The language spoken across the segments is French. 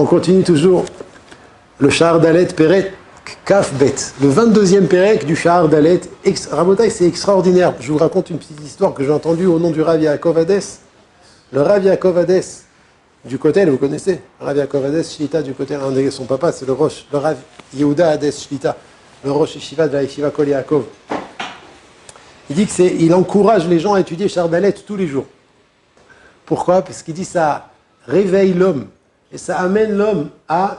On continue toujours le Shahar Dalet Perek Kaf Bet, le 22e Perek du Shahar Dalet. Rabotai, c'est extraordinaire. Je vous raconte une petite histoire que j'ai entendue au nom du Rav Yaakov Hades. Le Rav Yaakov Hades du Kotel, vous connaissez Rav Yaakov Hades Shlita du Kotel, son papa c'est le Rosh, le Rav Yehuda Hades Shlita, le Rosh Yeshiva de la Yeshiva Kol Yaakov. Il dit il encourage les gens à étudier Shahar Dalet tous les jours. Pourquoi? Parce qu'il dit ça réveille l'homme et ça amène l'homme à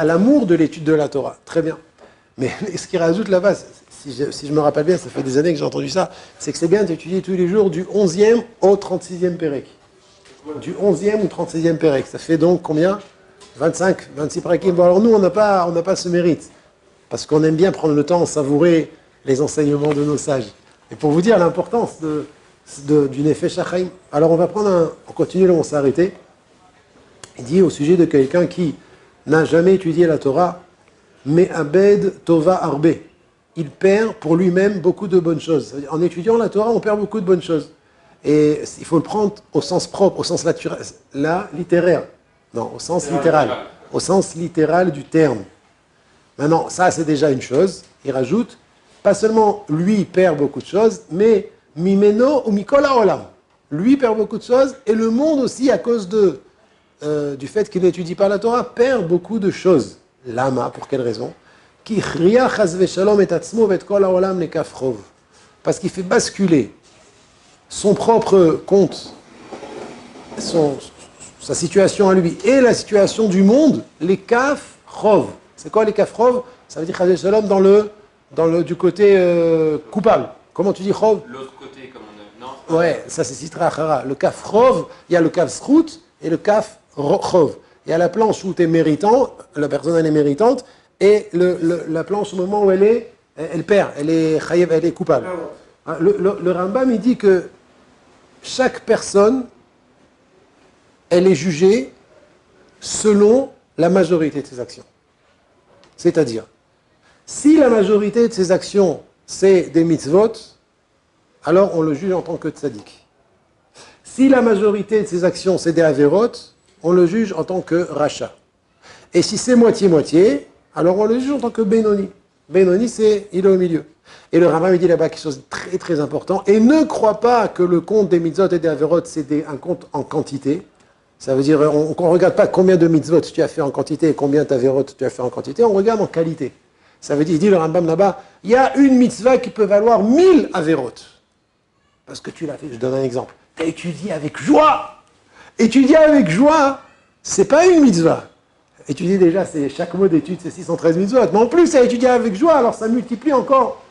l'amour de l'étude de la Torah. Très bien. Mais ce qu'il rajoute là-bas, si je me rappelle bien, ça fait des années que j'ai entendu ça, c'est que c'est bien d'étudier tous les jours du 11e au 36e Pérek. Du 11e ou 36e Pérek. Ça fait donc combien? 25, 26 Pérekim. Bon, alors nous, on n'a pas ce mérite. Parce qu'on aime bien prendre le temps, savourer les enseignements de nos sages. Et pour vous dire l'importance du Nefesh HaChaim. Alors on continue, là on s'est arrêté. Il dit au sujet de quelqu'un qui n'a jamais étudié la Torah, mais Abed Tova Arbe. Il perd pour lui-même beaucoup de bonnes choses. En étudiant la Torah, on perd beaucoup de bonnes choses. Et il faut le prendre au sens propre, au sens littéraire. Non, au sens littéral. Au sens littéral du terme. Maintenant, ça c'est déjà une chose. Il rajoute, pas seulement lui perd beaucoup de choses, mais Mimeno ou Mikola Olam. Lui perd beaucoup de choses, et le monde aussi, à cause du fait qu'il n'étudie pas la Torah, perd beaucoup de choses. Lama, pour quelle raison? Parce qu'il fait basculer son propre compte, sa situation à lui, et la situation du monde, les kaf chov. C'est quoi les kaf chov? Ça veut dire chas v'shalom du côté coupable. Comment tu dis chov? L'autre côté, comme on a... Non. Ouais, ça c'est Sitra Achara. Le kaf chov, il y a le kaf srout et le kaf chov. Il y a la planche où tu es méritant, la personne elle est méritante, et la planche au moment où elle perd, elle est coupable. Le Rambam il dit que chaque personne, elle est jugée selon la majorité de ses actions. C'est-à-dire, si la majorité de ses actions c'est des mitzvot, alors on le juge en tant que tzaddik. Si la majorité de ses actions c'est des averot, on le juge en tant que rachat. Et si c'est moitié-moitié, alors on le juge en tant que Benoni. Benoni, il est au milieu. Et le Rambam dit là-bas quelque chose de très très important. Et ne crois pas que le compte des mitzvot et des averot, c'est un compte en quantité. Ça veut dire, on ne regarde pas combien de mitzvot tu as fait en quantité et combien d'averot tu as fait en quantité, on regarde en qualité. Ça veut dire, il dit le Rambam là-bas, il y a une mitzvah qui peut valoir 1000 averot. Parce que tu l'as fait, je donne un exemple. Tu as étudié avec joie. Étudier avec joie, c'est pas une mitzvah. Étudier déjà, chaque mot d'étude, c'est 613 mitzvot. Mais en plus, c'est étudier avec joie, alors ça multiplie encore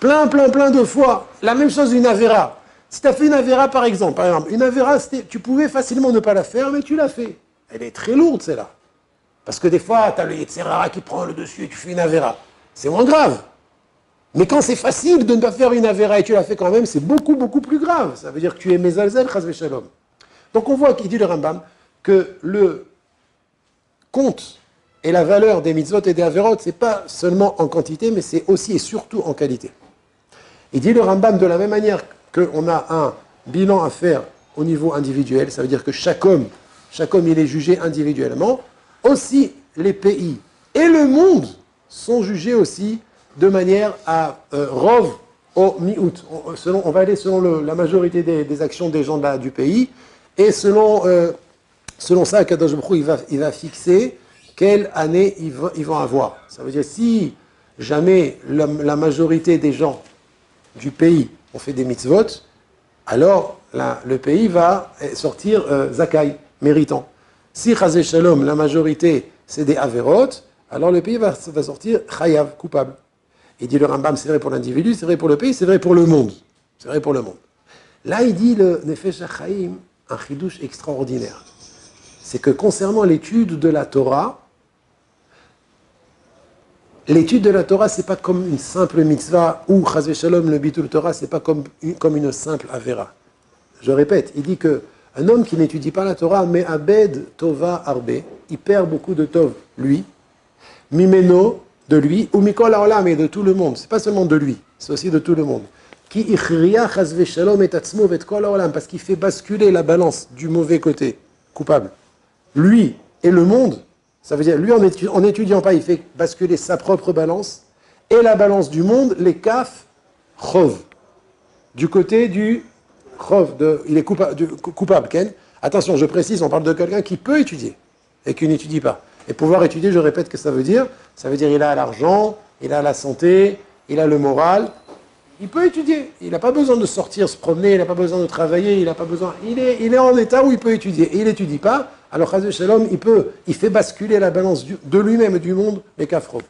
plein de fois. La même chose une avéra. Si tu as fait une avéra, par exemple, une avéra, tu pouvais facilement ne pas la faire, mais tu l'as fait. Elle est très lourde, celle-là. Parce que des fois, tu as le Yetzerara qui prend le dessus et tu fais une avéra. C'est moins grave. Mais quand c'est facile de ne pas faire une avéra et tu la fais quand même, c'est beaucoup plus grave. Ça veut dire que tu es mezalzel, chas v'shalom. Donc on voit qu'il dit le Rambam que le compte et la valeur des mitzvot et des averot, c'est pas seulement en quantité, mais c'est aussi et surtout en qualité. Il dit le Rambam de la même manière qu'on a un bilan à faire au niveau individuel, ça veut dire que chaque homme il est jugé individuellement, aussi les pays et le monde sont jugés aussi de manière à rov au mi-out. On va aller selon la majorité des actions des gens du pays, et selon ça, Kadosh Baruch Hu, il va fixer quelle année ils vont avoir. Ça veut dire, si jamais la majorité des gens du pays ont fait des mitzvot, alors le pays va sortir zakai, méritant. Si chas v'shalom, la majorité c'est des averot, alors le pays va sortir chayav, coupable. Il dit le Rambam, c'est vrai pour l'individu, c'est vrai pour le pays, c'est vrai pour le monde. C'est vrai pour le monde. Là, il dit le Nefesh HaChaim, un chidouche extraordinaire. C'est que concernant l'étude de la Torah, c'est pas comme une simple mitzvah, ou chas v'shalom, le bitul Torah, c'est pas comme une simple avera. Je répète, il dit que un homme qui n'étudie pas la Torah, mais abed tova arbe, il perd beaucoup de tov, lui, mimeno, de lui, ou mikol haolam, et de tout le monde. C'est pas seulement de lui, c'est aussi de tout le monde. Qui ichriya chas v'shalom et atzmo et kol haolam, parce qu'il fait basculer la balance du mauvais côté, coupable. Lui et le monde. Ça veut dire, lui, en n'étudiant pas, il fait basculer sa propre balance, et la balance du monde, les kaf, chov. Du côté du chov, il est coupable, Ken. Attention, je précise, on parle de quelqu'un qui peut étudier, et qui n'étudie pas. Et pouvoir étudier, je répète que ça veut dire il a l'argent, il a la santé, il a le moral, il peut étudier. Il n'a pas besoin de sortir, se promener, il n'a pas besoin de travailler, il n'a pas besoin. Il est en état où il peut étudier. Et il n'étudie pas, alors Chazé Shalom, il fait basculer la balance de lui-même et du monde, les kafrov.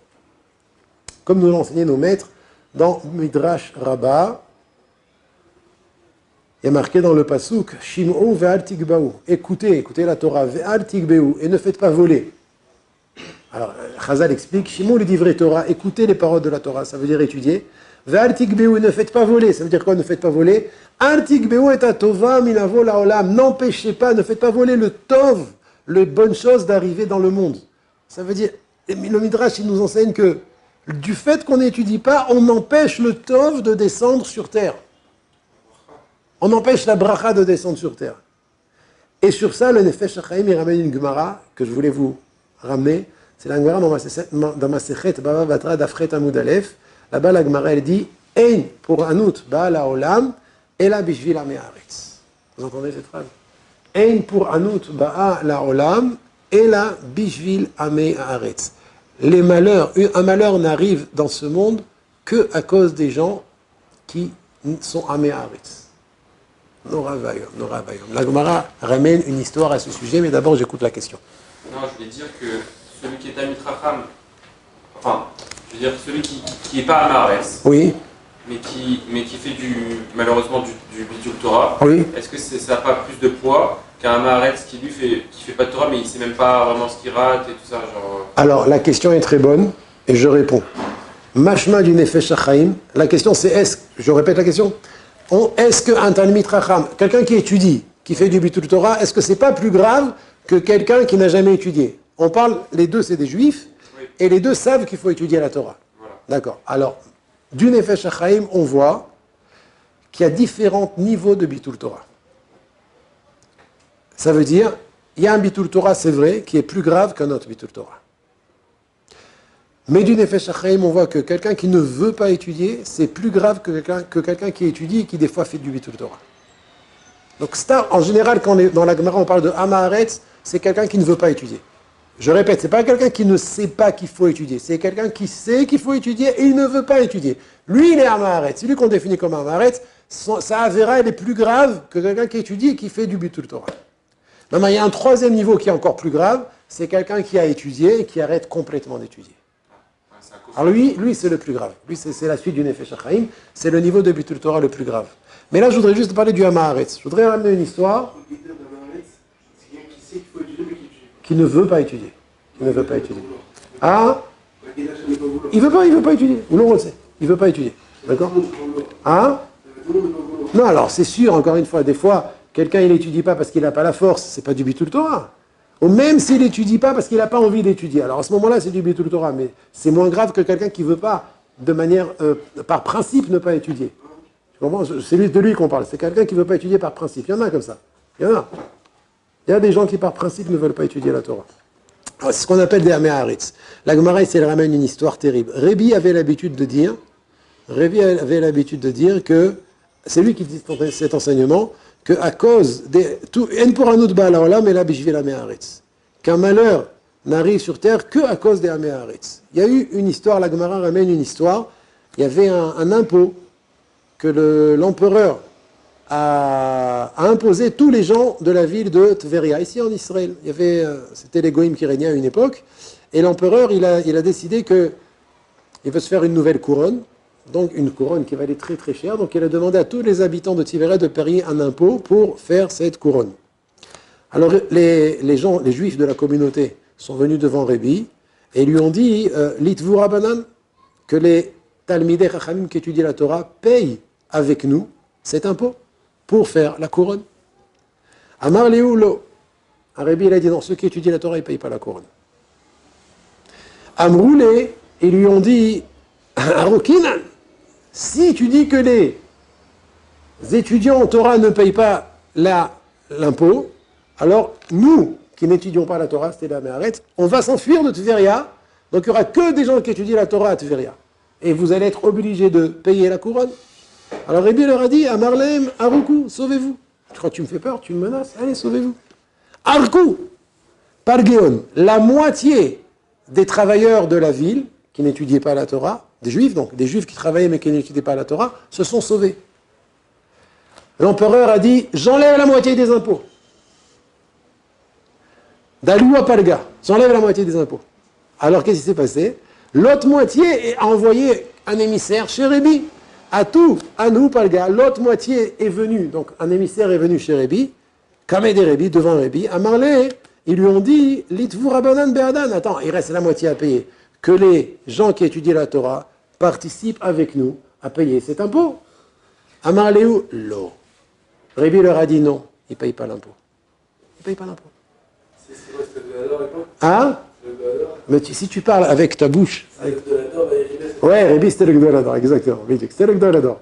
Comme nous l'ont enseigné nos maîtres dans Midrash Rabbah, il y a marqué dans le pasuk, Shim'u ve'al tikbaou. Écoutez la Torah, ve'al tikbaou, et ne faites pas voler. Alors, Chazal explique, Shim'u le divrei Torah, écoutez les paroles de la Torah, ça veut dire étudier. Ve'al tikbaou, ne faites pas voler, ça veut dire quoi, ne faites pas voler? Al tikbaou et atova minavo laolam, n'empêchez pas, ne faites pas voler le tov, les bonnes choses d'arriver dans le monde. Ça veut dire, le Midrash, il nous enseigne que du fait qu'on n'étudie pas, on empêche le tov de descendre sur terre. On empêche la bracha de descendre sur terre. Et sur ça, le Nefesh HaChaim, il ramène une Gemara que je voulais vous ramener. C'est la Gemara dans Masechet Bava Batra Dafret Amud Aleph. Là-bas, la Gemara, elle dit Ein pour Anout Baal Haolam Ela Bishvil Amei Haaretz. Vous entendez cette phrase? Ein pour Anout Baal Haolam Ela Bishvil Amei Haaretz. Les malheurs, un malheur n'arrive dans ce monde que à cause des gens qui sont Amei Haaretz. Nora Vayom. La Gemara ramène une histoire à ce sujet, mais d'abord j'écoute la question. Non, je voulais dire que celui qui est Talmid Chacham, enfin, je veux dire celui qui n'est pas Amaretz, oui, mais qui fait malheureusement du Bitul Torah, oui. Est-ce que ça n'a pas plus de poids qu'un Amaretz qui fait pas de Torah, mais il ne sait même pas vraiment ce qu'il rate et tout ça, genre... Alors la question est très bonne et je réponds. Mashma du Nefesh HaChaim. La question c'est je répète la question. Est-ce qu'un Talmid Chacham, quelqu'un qui étudie, qui fait du Bitul Torah, est-ce que c'est pas plus grave que quelqu'un qui n'a jamais étudié? On parle, les deux c'est des juifs, oui. Et les deux savent qu'il faut étudier la Torah. Voilà. D'accord. Alors, du Nefesh HaChaim, on voit qu'il y a différents niveaux de Bitul Torah. Ça veut dire, il y a un Bitul Torah, c'est vrai, qui est plus grave qu'un autre Bitul Torah. Mais du Nefesh HaChaim, on voit que quelqu'un qui ne veut pas étudier, c'est plus grave que quelqu'un qui étudie et qui des fois fait du Bitul Torah. Donc en général, quand dans la Gemara on parle de Amaharetz, c'est quelqu'un qui ne veut pas étudier. Je répète, c'est pas quelqu'un qui ne sait pas qu'il faut étudier, c'est quelqu'un qui sait qu'il faut étudier et il ne veut pas étudier. Lui, il est Amaharetz. C'est lui qu'on définit comme Amaharetz. Sa avéra, elle est plus grave que quelqu'un qui étudie et qui fait du Bitul Torah. Maintenant, il y a un troisième niveau qui est encore plus grave, c'est quelqu'un qui a étudié et qui arrête complètement d'étudier. Alors lui c'est le plus grave. Lui, c'est la suite du Nefesh HaChaim. C'est le niveau de Bitul Torah le plus grave. Mais là, je voudrais juste parler du Amaharetz. Je voudrais ramener une histoire qui ne veut pas étudier. Qui ne veut pas étudier. Ah, il veut pas étudier. Ou l'on le sait. Il veut pas étudier. D'accord? Ah, non, alors c'est sûr, encore une fois, des fois, quelqu'un il n'étudie pas parce qu'il n'a pas la force. C'est pas du Bitul Torah. Ou même s'il n'étudie pas parce qu'il n'a pas envie d'étudier. Alors à ce moment-là, c'est du Bitul Torah, mais c'est moins grave que quelqu'un qui ne veut pas, de manière, par principe, ne pas étudier. Tu comprends? C'est de lui qu'on parle. C'est quelqu'un qui ne veut pas étudier par principe. Il y en a comme ça. Il y en a. Il y a des gens qui, par principe, ne veulent pas étudier la Torah. C'est ce qu'on appelle des Améharitz. La Gemara, elle ramène une histoire terrible. Rébi avait l'habitude de dire que, c'est lui qui dit cet enseignement, qu'à cause qu'un malheur n'arrive sur terre que à cause des Améharitz. Il y a eu une histoire, la Gemara ramène une histoire, il y avait un impôt que l'empereur a imposé tous les gens de la ville de Tveria, ici en Israël. C'était les Goïms qui régnaient à une époque, et l'empereur il a décidé qu'il veut se faire une nouvelle couronne, donc une couronne qui valait très très cher, donc il a demandé à tous les habitants de Tveria de payer un impôt pour faire cette couronne. Alors les juifs de la communauté sont venus devant Rébi et lui ont dit Litvu Rabbanan, que les Talmidei Chachamim qui étudient la Torah payent avec nous cet impôt pour faire la couronne. Amar Léoulo, Rébi il a dit non, ceux qui étudient la Torah ils ne payent pas la couronne. Amroulé, ils lui ont dit Arokinan, si tu dis que les étudiants en Torah ne payent pas l'impôt, alors nous, qui n'étudient pas la Torah, c'était la Meharet, on va s'enfuir de Tveria, donc il n'y aura que des gens qui étudient la Torah à Tveria. Et vous allez être obligés de payer la couronne. Alors Rabbi leur a dit, Amarlem, Aruku, sauvez-vous. Tu crois que tu me fais peur, tu me menaces, allez, sauvez-vous. Arku, Pargeon, la moitié des travailleurs de la ville, qui n'étudiaient pas la Torah, des juifs donc, des juifs qui travaillaient mais qui n'étudiaient pas la Torah, se sont sauvés. L'empereur a dit, j'enlève la moitié des impôts. Dalua Palga, j'enlève la moitié des impôts. Alors qu'est-ce qui s'est passé? L'autre moitié a envoyé un émissaire chez Rébi. À tout, à nous, Palga, l'autre moitié est venue, donc un émissaire est venu chez Rébi, Kamed et Rébi, devant Rébi, à Marley, ils lui ont dit, Litvu Rabbanan Be'adan, attends, il reste la moitié à payer. Que les gens qui étudient la Torah participent avec nous à payer cet impôt. À Marley, l'eau. Rébi leur a dit non, il ne paye pas l'impôt. Il ne paye pas l'impôt. C'est quoi, c'était le dollar et quoi? Hein? Mais si tu parles avec ta bouche. Avec... Ouais, Rébi c'était le Gdolador, exactement. C'était le Gdolador.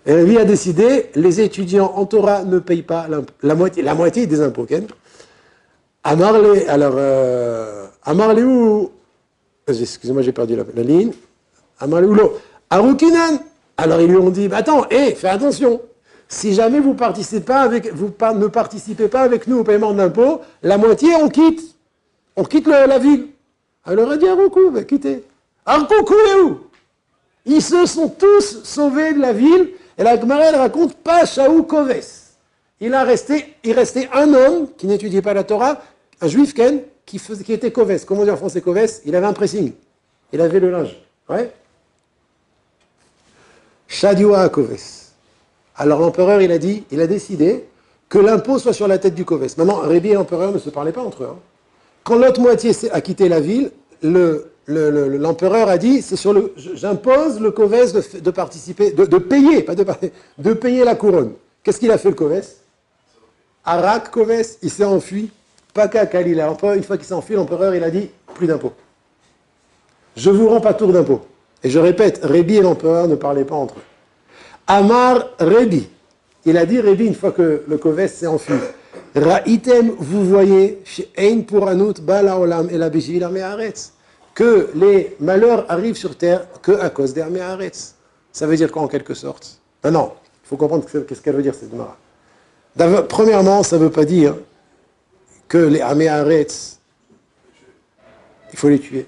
Et Rébi a décidé, les étudiants en Torah ne payent pas la moitié des impôts. À Marley, alors, à Marley où. Excusez-moi, j'ai perdu la ligne. À Marley où l'eau. À Rukinan. Alors ils lui ont dit, attends, fais attention. Si jamais vous ne participez pas avec nous au paiement d'impôts, la moitié, on quitte. On quitte la ville. Alors elle a dit à Rukou, quittez. Rukou est où? Ils se sont tous sauvés de la ville. Et la Gemara, elle raconte pas Shaou Koves. Il restait un homme qui n'étudiait pas la Torah, un juif Ken, qui était Koves. Comment dire en français Koves? Il avait un pressing. Il avait le linge. Ouais. Shadioua Koves. Alors l'empereur, il a décidé que l'impôt soit sur la tête du Koves. Maintenant, Rébi et l'empereur ne se parlaient pas entre eux. Quand l'autre moitié a quitté la ville, l'empereur a dit, j'impose le Koves de participer, de payer, pas de payer la couronne. Qu'est-ce qu'il a fait le Koves? Arak Koves, il s'est enfui. Paka Kalila. L'empereur, une fois qu'il s'est enfui, l'empereur, il a dit, plus d'impôts. Je vous rends pas tour d'impôts. Et je répète, Rébi et l'empereur ne parlaient pas entre eux. Amar Rébi. Il a dit Rébi une fois que le Koves s'est enfui. Ra'item, vous voyez, que les malheurs arrivent sur terre que à cause des Améharetz. Ça veut dire quoi en quelque sorte? Non, il faut comprendre qu'est-ce qu'elle veut dire cette Gemara. Premièrement, ça ne veut pas dire que les Améharetz, il faut les tuer.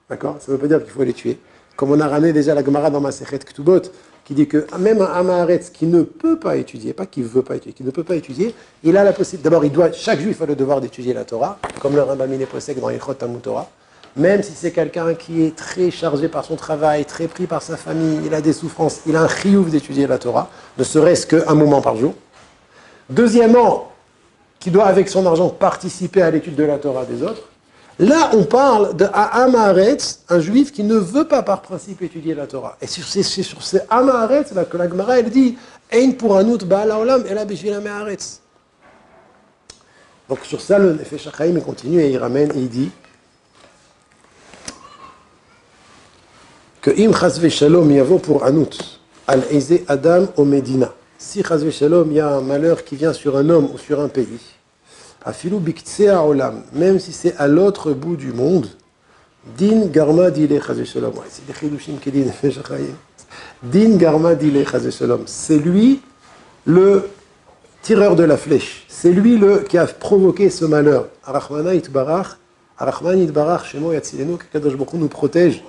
D'accord? Ça ne veut pas dire qu'il faut les tuer. Comme on a ramené déjà la Gemara dans Masechet Ktubot, qui dit que même un Amaharetz qui ne peut pas étudier, pas qui ne veut pas étudier, qui ne peut pas étudier, il a la possibilité. D'abord, chaque juif a le devoir d'étudier la Torah, comme le Rambam Posek dans Ilchot Talmud Torah, même si c'est quelqu'un qui est très chargé par son travail, très pris par sa famille, il a des souffrances, il a un chiyuv d'étudier la Torah, ne serait-ce qu'un moment par jour. Deuxièmement, qui doit avec son argent participer à l'étude de la Torah des autres. Là, on parle d'un Amaharetz, un juif qui ne veut pas par principe étudier la Torah. Et c'est sur ce Amaharetz là que la Gemara, elle dit Ein pour anout ba'al haolam ela bishvil Amaharetz. Donc sur ça, le Nefesh HaChaim, il continue et il ramène et il dit que Im chas v'shalom yavo pour anout al eze adam o medina. Si chas v'shalom, il y a un malheur qui vient sur un homme ou sur un pays, Afilou biktsea olam, même si c'est à l'autre bout du monde, din garma dile chazé shalom. C'est des chidushim qui disent Nefesh HaChaim. Din garma dile chazé shalom. C'est lui le tireur de la flèche. C'est lui qui a provoqué ce malheur. Arachmana itbarach, Arachman itbarach, Shemo yatzilenu, que Kadosh Baruch Hu nous protège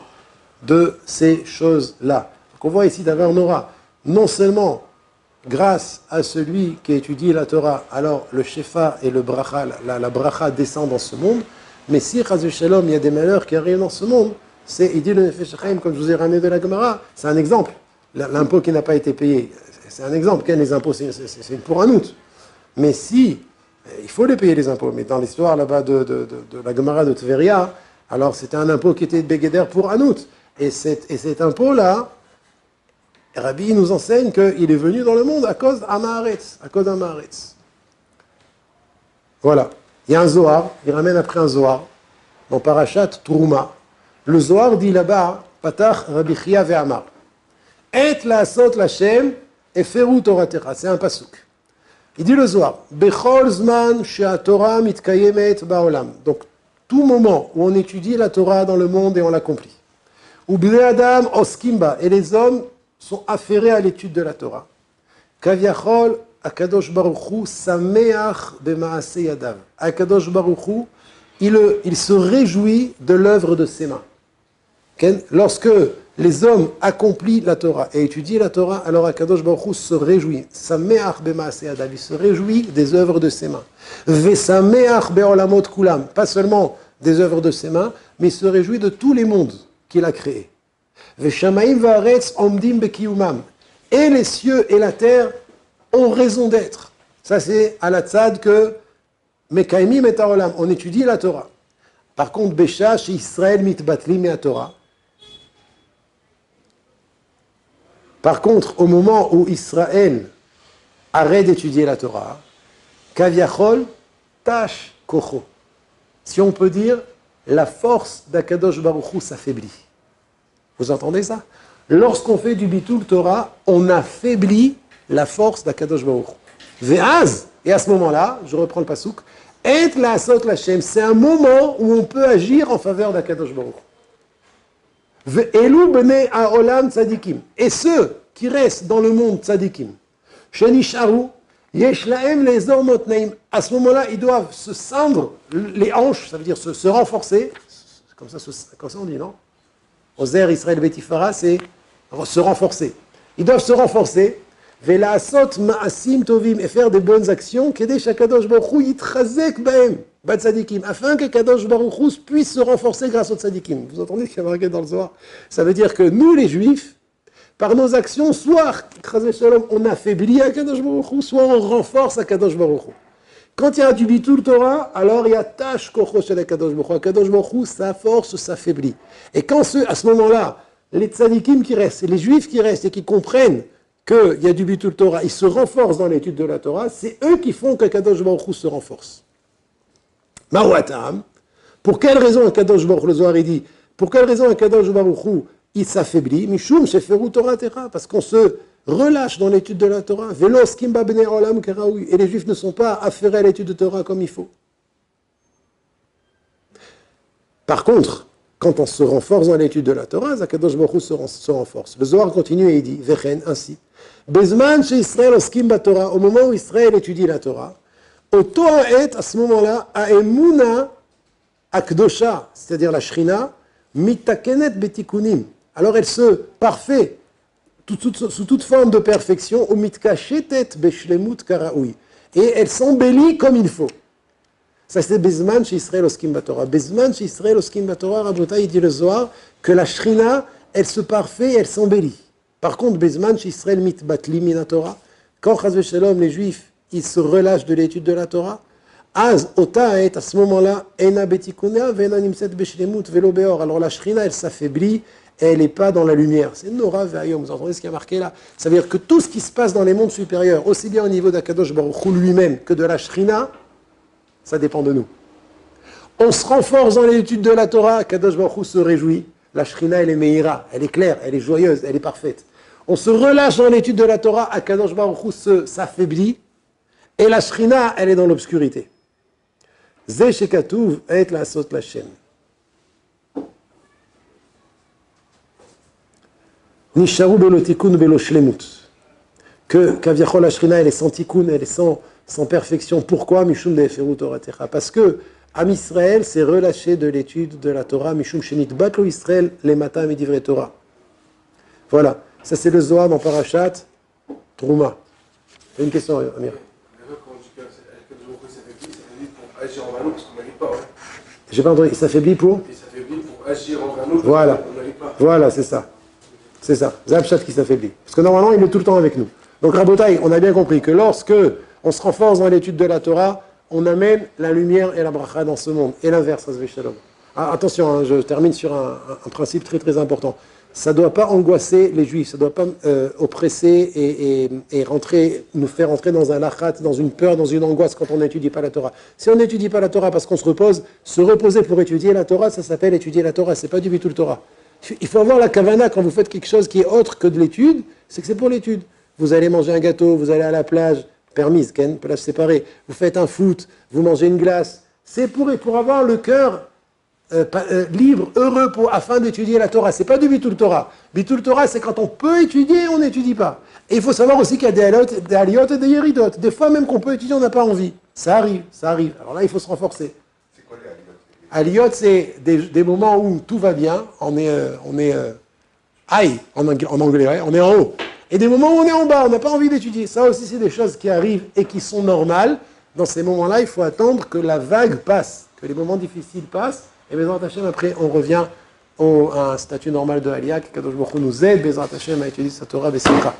de ces choses-là. Donc on voit ici d'abord Nora, non seulement grâce à celui qui étudie la Torah, alors le shefa et le bracha, la bracha descend dans ce monde, mais si, chas shalom, il y a des malheurs qui arrivent dans ce monde, il dit le Nefesh HaChaim, comme je vous ai ramené de la Gemara, c'est un exemple. L'impôt qui n'a pas été payé, c'est un exemple. Les impôts, c'est pour un autre. Mais si, il faut les payer les impôts, mais dans l'histoire là-bas de la Gemara de Tveria, alors c'était un impôt qui était de Begeder pour un autre. Et cet impôt-là, Rabbi nous enseigne qu'il est venu dans le monde à cause d'Amaharetz, Voilà. Il y a un Zohar, il ramène après un Zohar, dans Parashat Trouma. Le Zohar dit là-bas, Patach Rabbi Chia ve'amar. Et la sot l'Hashem, et feru Toratecha. C'est un pasouk. Il dit le Zohar, Bechol zman she'atorah mitkayemet ba'olam. Donc, tout moment où on étudie la Torah dans le monde et on l'accomplit. Ou bnei adam oskimba, et les hommes sont affairés à l'étude de la Torah. Kaviachol akadosh baruch hu sameach b'maaseh yadav. Akadosh baruch hu, il se réjouit de l'œuvre de ses mains. Lorsque les hommes accomplissent la Torah et étudient la Torah, alors Akadosh Baruch Hu se réjouit. Sameach b'maaseh yadav, il se réjouit des œuvres de ses mains. Vesameach be'olamot kulam, pas seulement des œuvres de ses mains, mais il se réjouit de tous les mondes qu'il a créés. Veshamaim va'aretz omdim bekiyumam, et les cieux et la terre ont raison d'être. Ça c'est à la tzad que Mekaimim et Haolam, on étudie la Torah. Par contre, Besha, chez Israël, mitbatlim et Torah. Par contre, au moment où Israël arrête d'étudier la Torah, Kaviachol, Tash, Kocho. Si on peut dire, la force d'Akadosh Baruch Hu s'affaiblit. Vous entendez ça? Lorsqu'on fait du Bitul Torah, on affaiblit la force d'Akadosh Baruch Hu. Ve'az, et à ce moment-là, je reprends le pasouk, Et la sot l'Hashem, c'est un moment où on peut agir en faveur d'Akadosh Baruch Hu. Ve'elu bnei ha'olam tzadikim. Et ceux qui restent dans le monde tzadikim, shenisharu, yesh lahem lezor motneim. À ce moment-là, ils doivent se cindre les hanches, ça veut dire se renforcer. Comme ça on dit, non? Ozer Israël Betifara, c'est se renforcer. Ils doivent se renforcer. Ve'la'asot ma'asim tovim, et faire des bonnes actions, kedei shakadosh baruch hu yitchazek bahem, batzadikim, afin que Kadosh Baruch Hu puisse se renforcer grâce aux tzadikim. Vous entendez ce qu'il y a marqué dans le Zohar? Ça veut dire que nous, les Juifs, par nos actions, soit on affaiblit Kadosh Baruch Hu, soit on renforce Kadosh Baruch Hu. Quand il y a du bitul Torah, alors il y a tash kocho shel Kadosh Baruch Hu. Kadosh Baruch Hu, sa force s'affaiblit. Et quand à ce moment-là, les tzadikim qui restent, les Juifs qui restent et qui comprennent qu'il y a du bitul Torah, ils se renforcent dans l'étude de la Torah, c'est eux qui font que Kadosh Baruch Hu se renforce. Marouatam, pour quelle raison Kadosh Baruch Hu, le Zohar dit, pour quelle raison Kadosh Baruch Hu, il s'affaiblit? Mishum sheferu Torah tera, parce qu'on se relâche dans l'étude de la Torah. Velos kimba bnei olam keraoui, et les Juifs ne sont pas affairés à l'étude de Torah comme il faut. Par contre, quand on se renforce dans l'étude de la Torah, Kadosh Baruch Hu se renforce. Le Zohar continue et il dit, Vechen, ainsi. Bezman chez Israël oskim Torah, au moment où Israël étudie la Torah, au Toaet, à ce moment-là, a emuna akdosha, c'est-à-dire la shrina, mitakenet betikunim. Alors elle se parfait sous toute forme de perfection, ou mitkachetet beshlemut karaoui. Et elle s'embellit comme il faut. Ça c'est Bezman chez Israël oskim Torah. Bezman chez Israël oskim Torah, Rabotai, il dit le Zohar, que la shrina, elle se parfait, elle s'embellit. Par contre, Bezman chez Israël mitbatli min Torah, quand Chaz v'Shalom, les Juifs, ils se relâchent de l'étude de la Torah, Az otaet, à ce moment-là, ena betikunea ve'ena nimset beshlemut velo beor. Alors la shrina, elle s'affaiblit, et elle n'est pas dans la lumière. C'est Nora ve'ayom. Vous entendez ce qui est marqué là? Ça veut dire que tout ce qui se passe dans les mondes supérieurs, aussi bien au niveau d'Akadosh Baruch Hu lui-même que de la shrina, ça dépend de nous. On se renforce dans l'étude de la Torah, Kadosh Baruch Hu se réjouit. La shrina, elle est meïra, elle est claire, elle est joyeuse, elle est parfaite. On se relâche dans l'étude de la Torah, Kadosh Baruch Hu s'affaiblit, et la shrina, elle est dans l'obscurité. Zeh shekatuv et la sot l'Hashem. Nisharu belo tikun belo shlemut. Que kaviachol la shrina, elle est sans tikun, elle est sans perfection. Pourquoi? Mishum de'eferu Toratecha. Parce que Am Israël s'est relâché de l'étude de la Torah, Mishum Shenit Batlo Israël, les matins et divrei Torah. Voilà, ça c'est le Zohar dans Parashat Trouma. Une question, Amir. Quand on dit que s'affaiblit pour agir envers nous, parce qu'on n'arrive pas. J'ai pas entendu, il s'affaiblit pour? Il s'affaiblit pour agir envers nous, voilà. On n'arrive pas. Voilà, c'est ça. C'est ça, Zabchat qui s'affaiblit. Parce que normalement, il est tout le temps avec nous. Donc Rabotai, on a bien compris que lorsque on se renforce dans l'étude de la Torah, on amène la lumière et la bracha dans ce monde. Et l'inverse, Shalom. Ah, attention, hein, je termine sur un principe très très important. Ça ne doit pas angoisser les Juifs, ça ne doit pas oppresser et nous faire entrer dans un lachat, dans une peur, dans une angoisse quand on n'étudie pas la Torah. Si on n'étudie pas la Torah parce qu'on se repose, se reposer pour étudier la Torah, ça s'appelle étudier la Torah, c'est pas du bitul Torah. Il faut avoir la kavana quand vous faites quelque chose qui est autre que de l'étude, c'est que c'est pour l'étude. Vous allez manger un gâteau, vous allez à la plage, permise, Ken, pelage séparé. Vous faites un foot, vous mangez une glace. C'est pour avoir le cœur libre, heureux, afin d'étudier la Torah. C'est pas du Bitul Torah. Bitul Torah, c'est quand on peut étudier, on n'étudie pas. Et il faut savoir aussi qu'il y a des aliotes et des yéridot. Des fois, même qu'on peut étudier, on n'a pas envie. Ça arrive, ça arrive. Alors là, il faut se renforcer. C'est quoi les aliotes? Aliotes, c'est des moments où tout va bien. On est high, en anglais, ouais, on est en haut. Et des moments où on est en bas, on n'a pas envie d'étudier. Ça aussi, c'est des choses qui arrivent et qui sont normales. Dans ces moments-là, il faut attendre que la vague passe, que les moments difficiles passent. Et Bezrat Hashem, après, on revient à un statut normal de Aliyah, que Kadosh Baruch Hu nous aide, Bezrat Hashem, à étudier sa Torah, Besimcha.